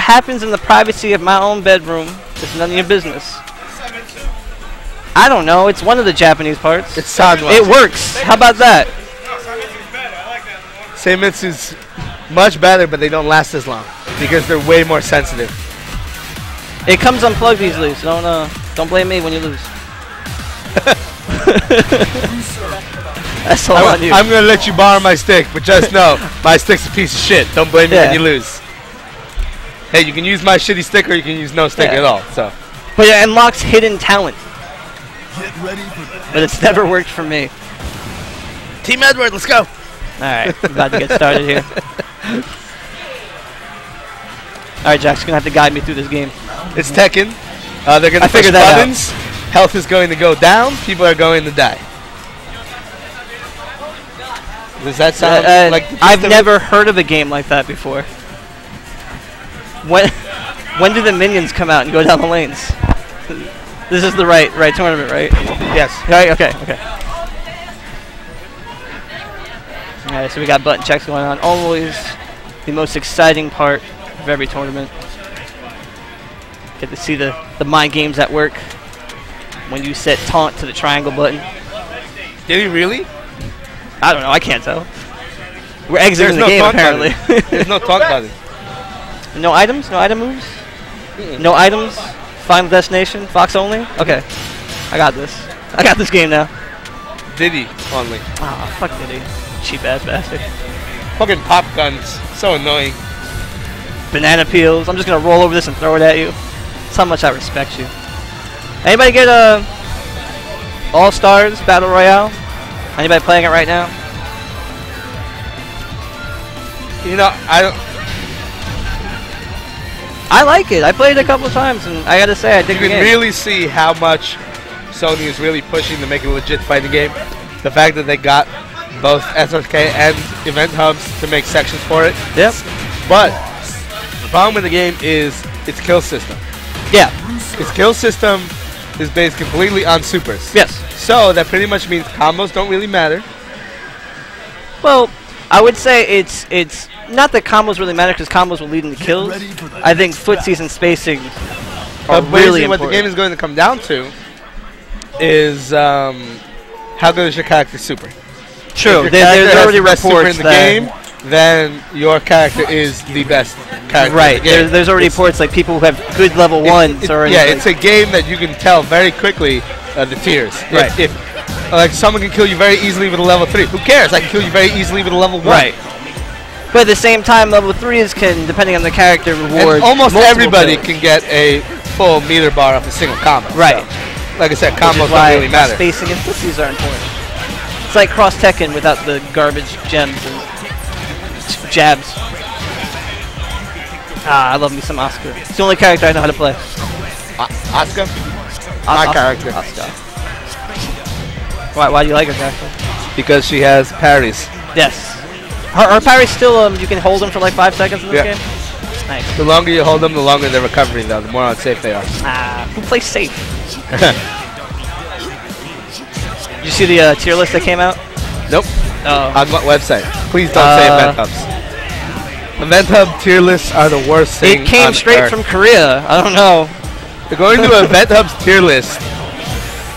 happens in the privacy of my own bedroom is none of your business. I don't know. It's one of the Japanese parts. It's Sanwa. It works. How about that? Seimitsu's much better, but they don't last as long because they're way more sensitive. It comes unplugged easily, so don't blame me when you lose. That's all on you. I'm gonna let you borrow my stick, but just know my stick's a piece of shit. Don't blame me when you lose. Hey, you can use my shitty stick or you can use no stick at all. So, but it unlocks hidden talent. But it's never worked for me. Team Edward, let's go. Alright, we're about to get started here. Alright, Jack's gonna have to guide me through this game. It's Tekken. They're gonna push buttons. Health is going to go down. People are going to die. Does that sound like... I've never heard of a game like that before. When do the minions come out and go down the lanes? This is the right tournament, right? Yes. Right, okay. Alright, so we got button checks going on. Always the most exciting part of every tournament. Get to see the mind games at work when you set taunt to the triangle button. Did he really? I don't know, I can't tell. We're exiting the game apparently. There's no taunt button. No items? No item moves? No items? Final destination? Fox only? Okay. I got this. I got this game now. Diddy only. Ah, fuck Diddy. Cheap ass bastard. Fucking pop guns. So annoying. Banana peels. I'm just gonna roll over this and throw it at you. That's how much I respect you. Anybody get All Stars Battle Royale? Anybody playing it right now? You know, I like it. I played it a couple of times, and I gotta say, I dig the game. You can really see how much Sony is really pushing to make it a legit fighting game. The fact that they got both SRK and event hubs to make sections for it. Yep. But the problem with the game is its kill system. Yeah. Its kill system is based completely on supers. Yes. So that pretty much means combos don't really matter. Well, I would say it's not that combos really matter because combos will lead into kills. I think footsies and spacing are really important. What the game is going to come down to is how good is your character super. True. There's already reports in the game. Then your character is the best character. Right. In the game. There's already reports like people who have good level ones. Yeah, it's a game that you can tell very quickly the tiers. Right. If like someone can kill you very easily with a level 3, who cares? I can kill you very easily with a level 1. Right. But at the same time, level 3s can, depending on the character, reward. And almost everybody kills. can get a full meter bar off a single combo. Right. So, like I said, combos don't really matter. Spacing and footsies are important. It's like Cross Tekken without the garbage gems and jabs. Ah, I love me some Asuka. It's the only character I know how to play. Asuka? My character. Asuka. Why do you like her character? Because she has parries. Yes. Her parries still, you can hold them for like 5 seconds in this game? Nice. The longer you hold them, the longer they're recovering, though. The more unsafe they are. Ah, who plays safe? Did you see the tier list that came out? Nope. Oh. On what website? Please don't say event hubs. Event hub tier lists are the worst thing It came straight from Korea. I don't know. According to event hub's tier list,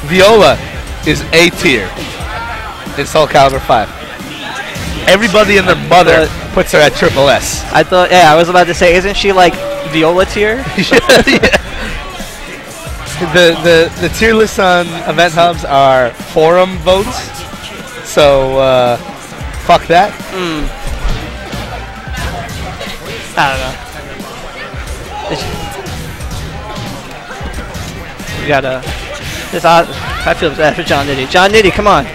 Viola is A tier in Soul Calibur 5. Everybody and their mother puts her at triple S. I thought, yeah, I was about to say, isn't she like Viola tier? The tier lists on event hubs are forum votes, so fuck that. I don't know. We got this. I feel bad for Jonnitti. Jonnitti, come on.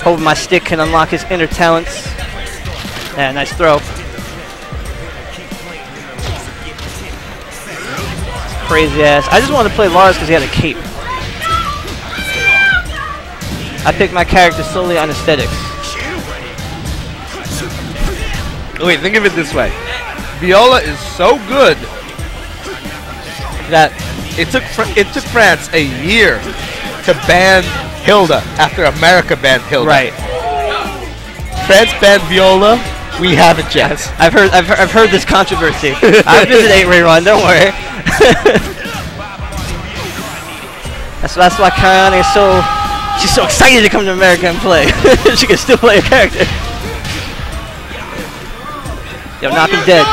Hoping my stick can unlock his inner talents. Yeah, nice throw. Crazy ass. I just wanted to play Lars because he had a cape. I picked my character solely on aesthetics. Wait, think of it this way. Viola is so good that it took France a year to ban Hilda after America banned Hilda. Right. France banned Viola We haven't yet. I've heard this controversy. I've visited 8-Ray Run. Don't worry. that's why Kayane is she's so excited to come to America and play. She can still play a character. Yo, knock him dead.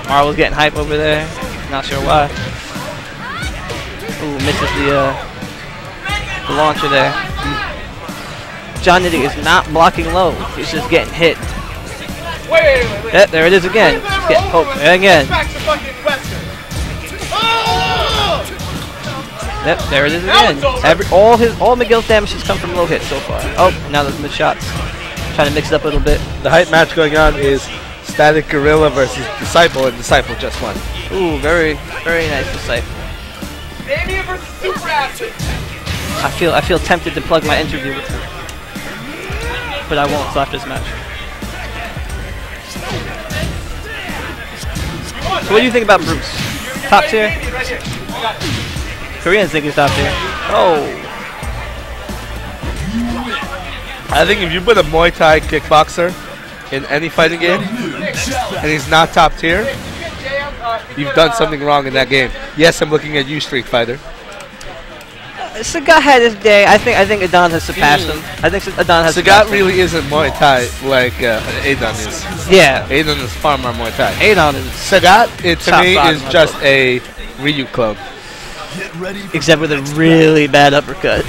Marvel's getting hype over there. Not sure why. Ooh, misses the launcher there. Jonnitti is not blocking low. He's just getting hit. Yep, there it is again. He's getting poked there again. Yep, there it is again. All Miguel's damage has come from low hits so far. Oh, now there's mid shots. Trying to mix it up a little bit. The hype match going on is Static Gorilla versus Disciple, and Disciple just won. Ooh, very nice Disciple. Damien versus Super Acid. I feel tempted to plug my interview with him, but I won't after this match. So what do you think about Bruce? Top tier? Koreans think he's top tier. Oh. I think if you put a Muay Thai kickboxer in any fighting game and he's not top tier, you've done something wrong in that game. Yes, I'm looking at you, Street Fighter. Sagat had his day. I think Adon has surpassed him. I think Adon has Sagat really isn't Muay Thai like Adon is. Yeah. Adon is far more Muay Thai. Adon is Sagat, to me, is just a Ryu clone. Except with a really bad uppercut.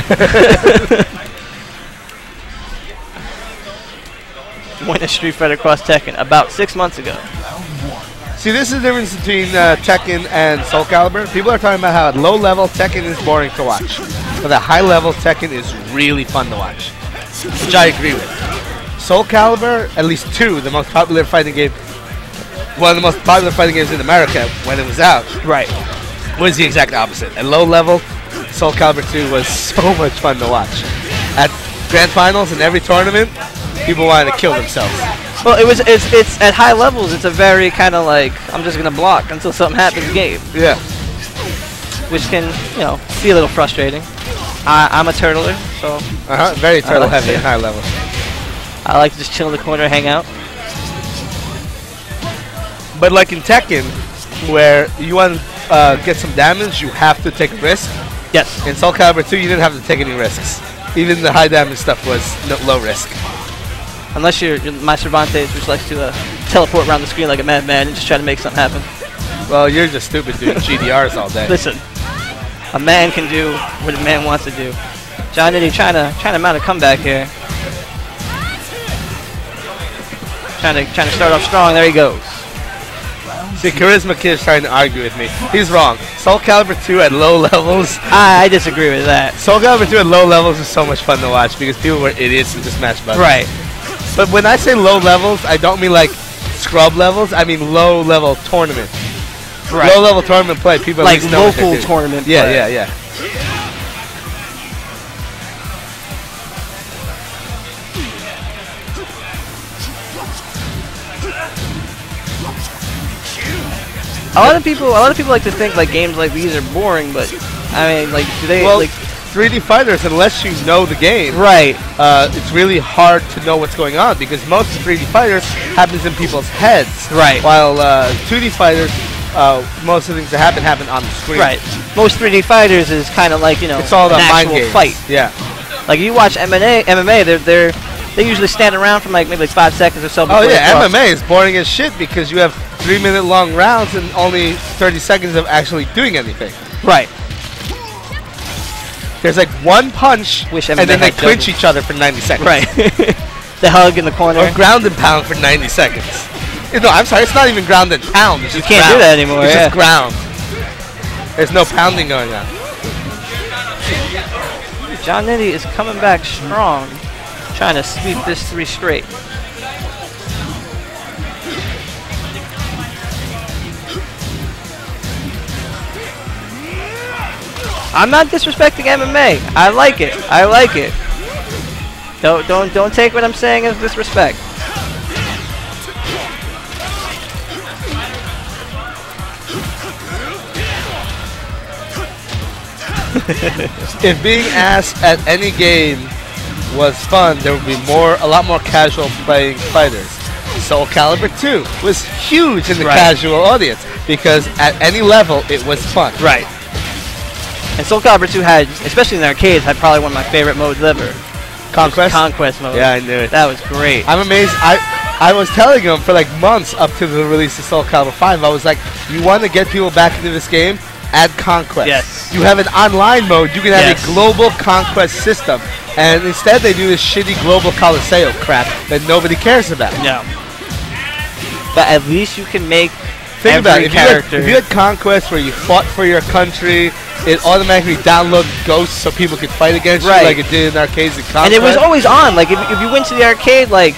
Won a Street Fighter Cross Tekken about 6 months ago. See, this is the difference between Tekken and Soul Calibur. People are talking about how at low level Tekken is boring to watch, but at high level Tekken is really fun to watch, which I agree with. Soul Calibur, at least 2, the most popular fighting game, one of the most popular fighting games in America when it was out, right, was the exact opposite. At low level, Soul Calibur 2 was so much fun to watch. At Grand Finals in every tournament, people wanted to kill themselves. Well, it's at high levels. It's a very kind of like I'm just gonna block until something happens game. Yeah. Which can be a little frustrating. I'm a turtler, so very turtle heavy at high level. I like to just chill in the corner, hang out. But like in Tekken, where you want to get some damage, you have to take a risk. Yes. In Soul Calibur 2, you didn't have to take any risks. Even the high damage stuff was low risk. Unless you're my Cervantes, which likes to teleport around the screen like a madman and just try to make something happen. Well, you're just stupid doing GDRs all day. Listen, a man can do what a man wants to do. Jonnitti trying to mount a comeback here. Trying to start off strong. There he goes. See, Charisma Kid's trying to argue with me. He's wrong. Soul Calibur 2 at low levels. I disagree with that. Soul Calibur 2 at low levels is so much fun to watch because people were idiots and just smash buttons. Right. But when I say low levels, I don't mean like scrub levels. I mean low level tournament. Right. Low level tournament play. People like at least know what local they do. tournament Yeah, play. yeah. A lot of people like to think like games like these are boring, but I mean, like, do they like 3D fighters? Unless you know the game, right? It's really hard to know what's going on because most 3D fighters happens in people's heads, right? While 2D fighters, most of the things that happen on the screen, right? Most 3D fighters is kind of like it's all about mind games. Fight, yeah. Like you watch MMA, they usually stand around for maybe 5 seconds or so. Oh yeah, MMA is boring as shit because you have 3-minute long rounds and only 30 seconds of actually doing anything. Right. There's like one punch, and then they clinch each other for 90 seconds. Right. They hug in the corner. Or ground and pound for 90 seconds. No, I'm sorry, it's not even ground and pound. It's you just can't ground. do that anymore. It's just ground. There's no pounding going on. Jonnitti is coming back strong, trying to sweep this 3 straight. I'm not disrespecting MMA. I like it. I like it. Don't take what I'm saying as disrespect. If being asked at any game was fun, there would be a lot more casual playing fighters. Soul Calibur 2 was huge in the casual audience because at any level it was fun. Right. And Soul Calibur 2 had, especially in the arcades, had probably one of my favorite modes ever. Conquest? Conquest mode. Yeah, I knew it. That was great. I'm amazed. I was telling him for like months up to the release of Soul Calibur 5, I was like, you want to get people back into this game? Add Conquest. Yes. You have an online mode, you can have a global Conquest system. And instead they do this shitty global Coliseo crap that nobody cares about. No. But at least you can make Think about it. character. If you had Conquest where you fought for your country, it automatically downloaded ghosts so people could fight against you like it did in arcades and Conquest. And it was always on. Like if you went to the arcade like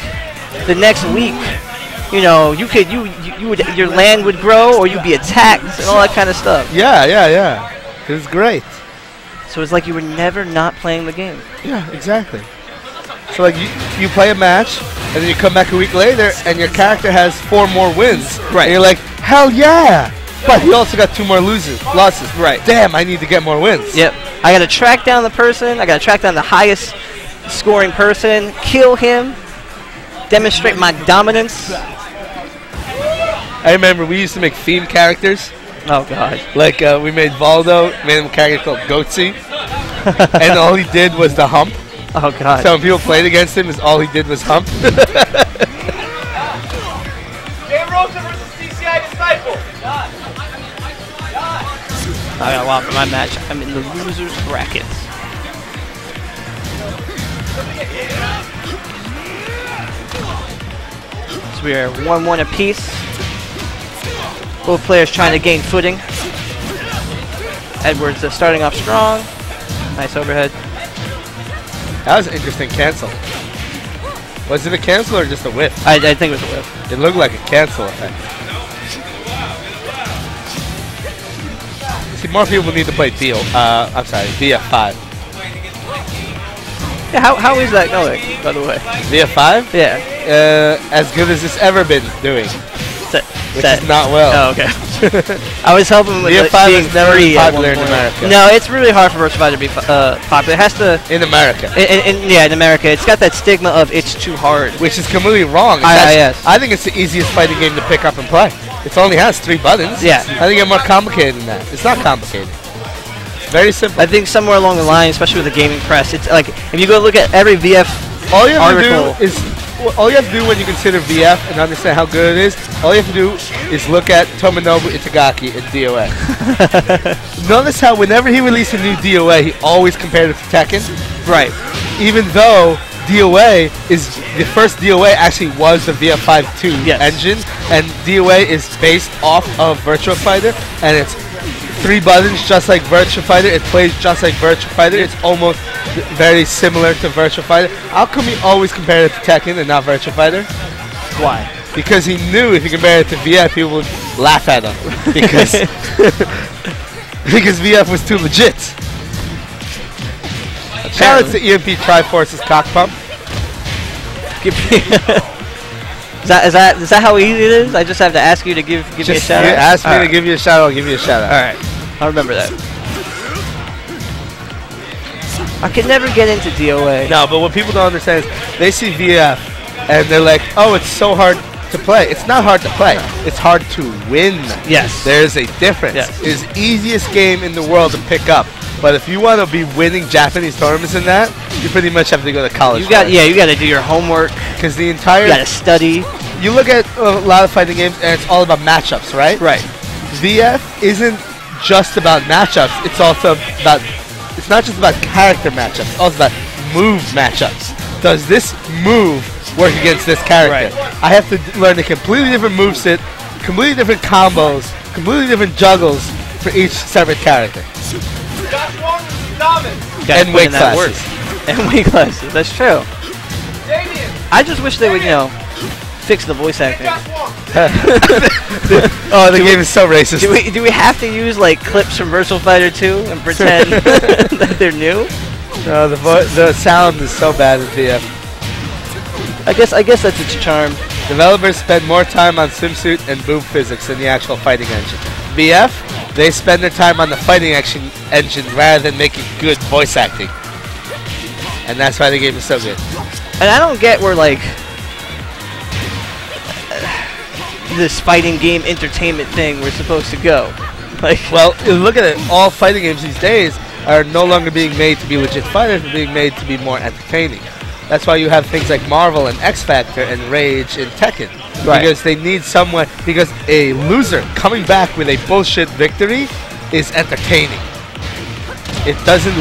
the next week, you know, you would your land would grow or you'd be attacked and all that kind of stuff. Yeah. It was great. So it's like you were never not playing the game. Yeah, exactly. So like you play a match and then you come back a week later and your character has 4 more wins. Right. And you're like, hell yeah! But he also got 2 more losses. Right. Damn, I need to get more wins. Yep. I gotta track down the person. I gotta track down the highest scoring person, kill him, demonstrate my dominance. I remember we used to make theme characters. Oh god. Like we made Valdo, made him a character called Goatsy, and all he did was the hump. Oh god. So when people played against him, all he did was hump. Jay Rosa versus TCI Disciple. I gotta walk for my match. I'm in the losers bracket. So we are 1-1 apiece. Both players trying to gain footing. Edwards starting off strong. Nice overhead. That was an interesting cancel. Was it a cancel or just a whiff? I think it was a whiff. It looked like a cancel effect. See, more people need to play VF5. Yeah, how is that going, by the way? VF5? Yeah. As good as it's ever been doing. Which is not well. Oh, okay. I was helping with VF5 being is never free popular in America. No, it's really hard for Virtua Fighter to be popular. It has to... In America. Yeah, in America. It's got that stigma of it's too hard. Which is completely wrong. Yes. I think it's the easiest fighting game to pick up and play. It only has 3 buttons. Yeah. I think it's more complicated than that. It's not complicated. It's very simple. I think somewhere along the line, especially with the gaming press, it's like if you go look at every VF all you have article, to do is all you have to do when you consider VF and understand how good it is. All you have to do is look at Tomonobu Itagaki in DOA. Notice how whenever he released a new DOA, he always compared it to Tekken. Right. Even though DOA is the first DOA actually was the VF5-2 engine, and DOA is based off of Virtua Fighter, and it's 3 buttons just like Virtua Fighter. It plays just like Virtua Fighter. It's almost very similar to Virtua Fighter. How come he always compared it to Tekken and not Virtua Fighter? Why? Because he knew if he compared it to VF, people would laugh at him because because VF was too legit. Shout out to EMP Triforce's cock pump. Is that how easy it is? I just have to ask you to give me a shout out? Ask me to give you a shout out, I'll give you a shout out. Alright. I'll remember that. I can never get into DOA. No, but what people don't understand is they see VF and they're like, oh, it's so hard to play. It's not hard to play. It's hard to win. Yes. There's a difference. Yes. It's the easiest game in the world to pick up. But if you want to be winning Japanese tournaments in that, you pretty much have to go to college. You got to do your homework. Because the entire... You got to study. You look at a lot of fighting games and it's all about matchups, right? Right. VF isn't just about matchups. It's also about... It's not just about character matchups. It's also about move matchups. Does this move work against this character? Right. I have to learn a completely different moveset, completely different combos, completely different juggles for each separate character. And weight classes. And weight classes. That's true. I just wish they would, fix the voice acting. Oh, the game is so racist. Do we have to use like clips from Virtua Fighter 2 and pretend that they're new? No, the sound is so bad in VF. I guess that's its charm. Developers spend more time on swimsuit and boob physics than the actual fighting engine. VF, they spend their time on the fighting action engine rather than making good voice acting. And that's why the game is so good. And I don't get where, like, this fighting game entertainment thing we're supposed to go. Like, well, look at it. All fighting games these days are no longer being made to be legit fighters, but being made to be more entertaining. That's why you have things like Marvel and X Factor and Rage and Tekken. Right. Because they need someone, because a loser coming back with a bullshit victory is entertaining. It doesn't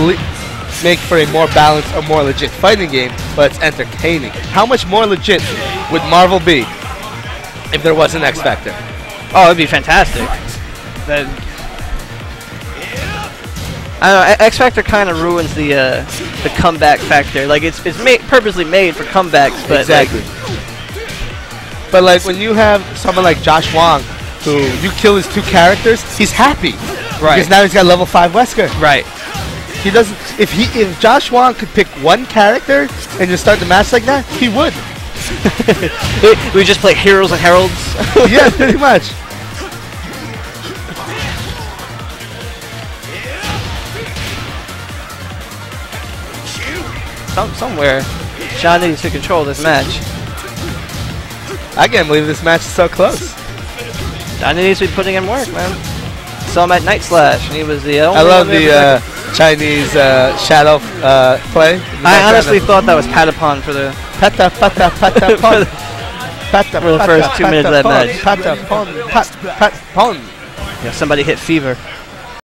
make for a more balanced or more legit fighting game, but it's entertaining. How much more legit would Marvel be if there was an X Factor? Oh, it'd be fantastic. Then, I don't know, X Factor kind of ruins the comeback factor. Like, it's purposely made for comebacks, but exactly. But like when you have someone like Josh Wong, who you kill his 2 characters, he's happy, right? Because now he's got level 5 Wesker. Right. He doesn't. If Josh Wong could pick one character and just start the match like that, he would. We just play Heroes and Heralds. Yeah, pretty much. Somewhere, Jonnitti to control this match. I can't believe this match is so close. Jonnitti to be putting in work, man. Saw him at Night Slash, and he was the only I love the Chinese shadow play. I honestly thought that was Patapon for the for the first 2 minutes of that match. Patapon. Yeah, somebody hit fever.